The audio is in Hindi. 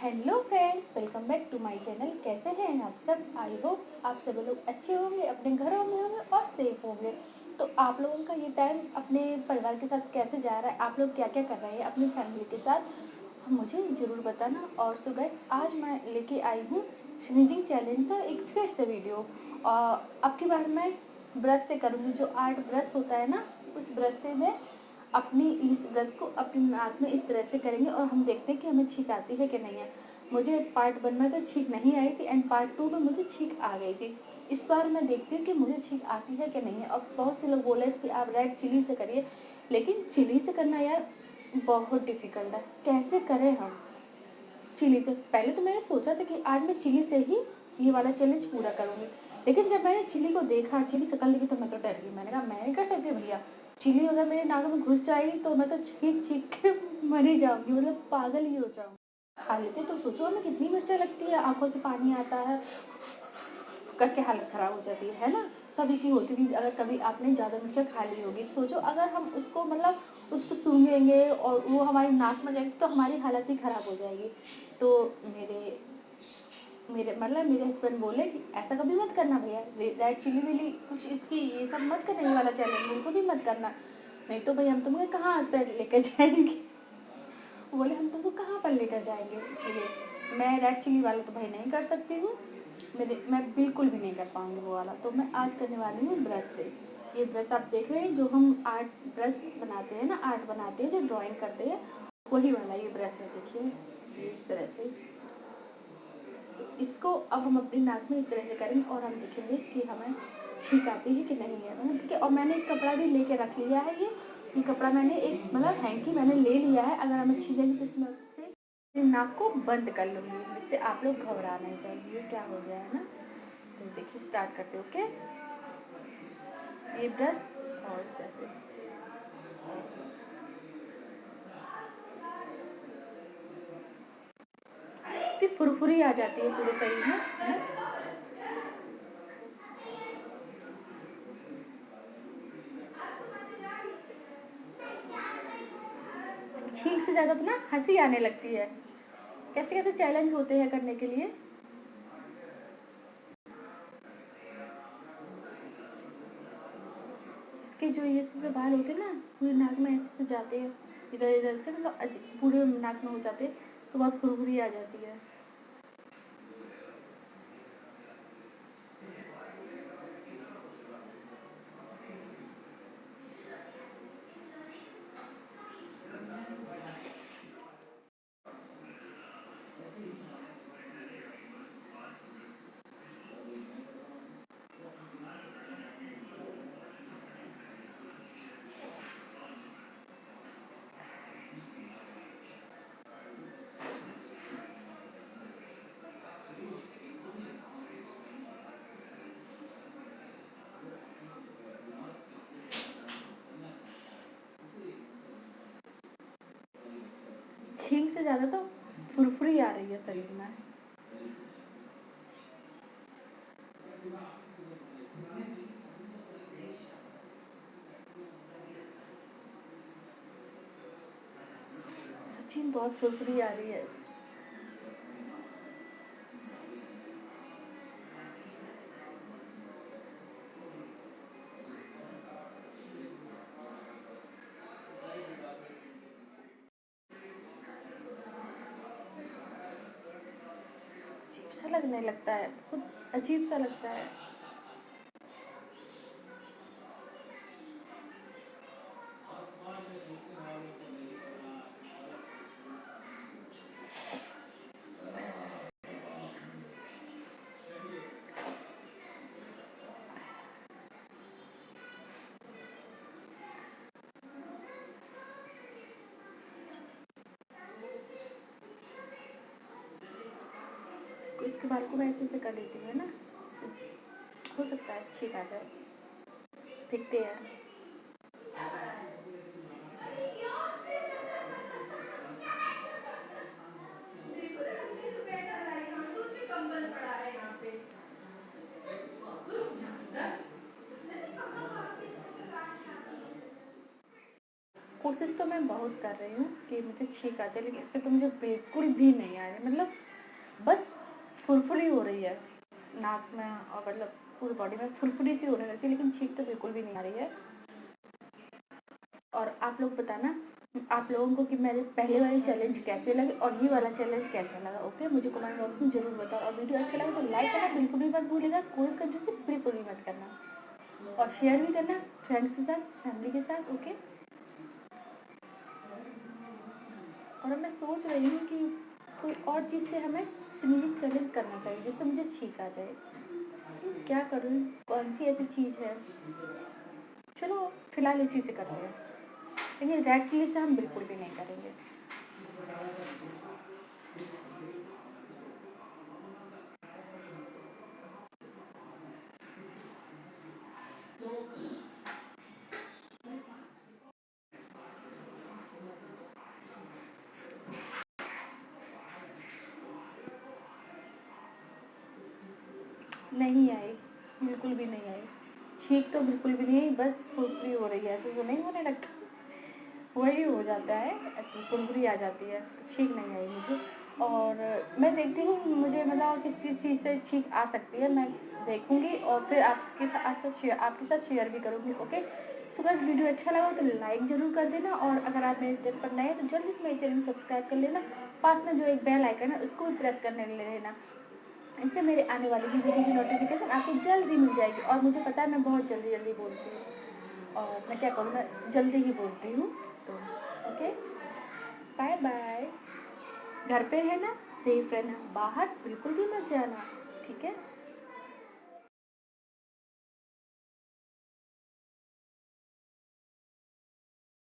Hello friends, welcome back to my channel. कैसे हैं आप सब? आई होप आप सभी लोग अच्छे होंगे, अपने घरों में होंगे और सेफ होंगे। तो आप लोगों का ये टाइम अपने परिवार के साथ कैसे जा रहा है? आप लोग क्या क्या कर रहे हैं अपनी फैमिली के साथ, मुझे ज़रूर बताना। और सो गाइस, आज मैं लेके आई हूँ स्नीजिंग चैलेंज का एक फिर से वीडियो। और अब की बार मैं ब्रश से करूँगी। जो आर्ट ब्रश होता है ना, उस ब्रश से मैं अपनी इस ब्रश को अपनी नाक में इस तरह से करेंगे और हम देखते हैं कि हमें छींक आती है कि नहीं है। मुझे पार्ट 1 में तो छींक नहीं आई थी एंड पार्ट 2 में मुझे छींक आ गई थी। इस बार मैं देखती हूँ कि मुझे छींक आती है कि नहीं है। और बहुत से लोग बोले कि आप रेड चिली से करिए, लेकिन चिली से करना यार बहुत डिफ़िकल्ट है। कैसे करें हम चिली से? पहले तो मैंने सोचा था कि आज मैं चिली से ही ये वाला चैलेंज पूरा करूँगी, लेकिन जब मैंने चिली को देखा, चिली शक्ल देखी, तो मैं तो डर गई। मैंने कहा मैं नहीं कर सकती भैया। चिली अगर मेरे नाक में घुस जाएगी तो मैं तो छींक-छींक के मर ही जाऊँगी, मतलब पागल ही हो जाऊँगी। हालतें तो सोचो हमें कितनी मिर्चा लगती है, आँखों से पानी आता है, करके हालत ख़राब हो जाती है ना? सभी की होती होगी। अगर कभी आपने ज़्यादा मिर्चा खा ली होगी, सोचो अगर हम उसको मतलब उसको सूंघेंगे और वो हमारी नाक में जाएगी तो हमारी हालत ही ख़राब हो जाएगी। तो मेरे मेरे मतलब मेरे हस्बैंड बोले कि ऐसा कभी मत करना भैया, रेड चिली विली कुछ इसकी ये सब मत करना, ये वाला चैलेंज बिल्कुल भी मत करना, नहीं तो भाई हम तुम्हें कहाँ पर लेकर जाएंगे। बोले हम तुमको कहाँ पर लेकर जाएंगे। इसलिए मैं रेड चिली वाला तो भाई नहीं कर सकती हूँ। मैं बिल्कुल भी नहीं कर पाऊंगी वो वाला। तो मैं आज करने वाली हूँ ब्रश से। ये ब्रश आप देख रहे हैं, जो हम आर्ट ब्रश बनाते हैं ना, आर्ट बनाते हैं, जो ड्राइंग करते हैं, वही वाला ये ब्रश है। देखिए इस तरह से। इसको अब हम अपनी नाक में इस तरह से करेंगे और हम देखेंगे कि हमें छींक आती है कि नहीं है। ठीक है। और मैंने एक कपड़ा भी लेके रख लिया है। ये कपड़ा मैंने एक मतलब हैंकी मैंने ले लिया है। अगर हमें छींकेंगे तो इसमें से नाक को बंद कर लूँगी, जिससे आप लोग घबरा नहीं जाएंगे। ये क्या हो गया है ना। तो देखिए स्टार्ट करते ओके। ये ब्रश और इस तरह से फिर फुरफुरी आ जाती है पूरे शरीर में, है ना। छींक से ज़्यादा तो ना हंसी आने लगती है। कैसे कैसे चैलेंज होते हैं करने के लिए। इसके जो ये सब बाल होते हैं ना, पूरे नाक में ऐसे से जाते हैं, इधर इधर से मतलब पूरे नाक में हो जाते हैं, तो बहुत फुरफुरी आ जाती है। छींक से ज़्यादा तो फुरफुरी आ रही है शरीर में। सच्ची में बहुत फुरफुरी आ रही है। अजीब सा लगने लगता है, खुद अजीब सा लगता है। इसके बाल को मैं ऐसे ऐसे कर लेती हूँ, है ना। हो सकता है छींक आ जाए। देखते हैं। कोशिश तो मैं बहुत कर रही हूँ कि मुझे छींक आती है, लेकिन इससे तो मुझे बिल्कुल भी नहीं आ रही, मतलब बस फुरफुरी हो रही है नाक में, और मतलब पूरी बॉडी में फुरफुरी सी होने लगती है, लेकिन छींक तो बिल्कुल भी नहीं आ रही है। और आप लोग बताना आप लोगों को कि मेरे पहले वाले चैलेंज कैसे लगे और ये वाला चैलेंज कैसा लगा। ओके, मुझे कमेंट बॉक्स में जरूर बताओ, और वीडियो अच्छा लगा तो लाइक करना बिल्कुल भी मत भूलिएगा, कोई कंजूसी बिल्कुल भी मत करना, और शेयर भी करना फ्रेंड्स के साथ, फैमिली के साथ। ओके, और अब मैं सोच रही हूँ कि कोई और चीज़ से हमें स्नीजिंग चैलेंज करना चाहिए जिससे मुझे छींक आ जाए। क्या करूँ, कौन सी ऐसी चीज़ है, चलो फिलहाल इसी से करते हैं, लेकिन रेड चिली से हम बिल्कुल भी नहीं करेंगे। नहीं आई, बिल्कुल भी नहीं आई, छींक तो बिल्कुल भी नहीं आई, बस फुरफुरी हो रही है, ऐसे जो नहीं होने लगता वही हो जाता है, ऐसे फुरफुरी आ जाती है, तो छींक नहीं आई मुझे। और मैं देखती हूँ मुझे मतलब किस चीज़ से छींक आ सकती है, मैं देखूंगी और फिर आपके साथ शेयर भी करूंगी। ओके, सो गाइस, वीडियो अच्छा लगा तो लाइक जरूर कर देना, और अगर आप मेरे चैनल पर नए हैं तो जल्दी से मेरे चैनल को सब्सक्राइब कर लेना, पास में जो एक बेल आइकन है उसको भी प्रेस करने लेना, इससे मेरे आने वाली वीडियो की नोटिफिकेशन आपको जल्दी मिल जाएगी। और मुझे पता है मैं बहुत जल्दी जल्दी बोलती हूँ, और मैं क्या करूँ, मैं जल्दी ही बोलती हूँ। तो ओके, बाय बाय, घर पे है ना, सेफ रहना, बाहर बिल्कुल भी मत जाना, ठीक है।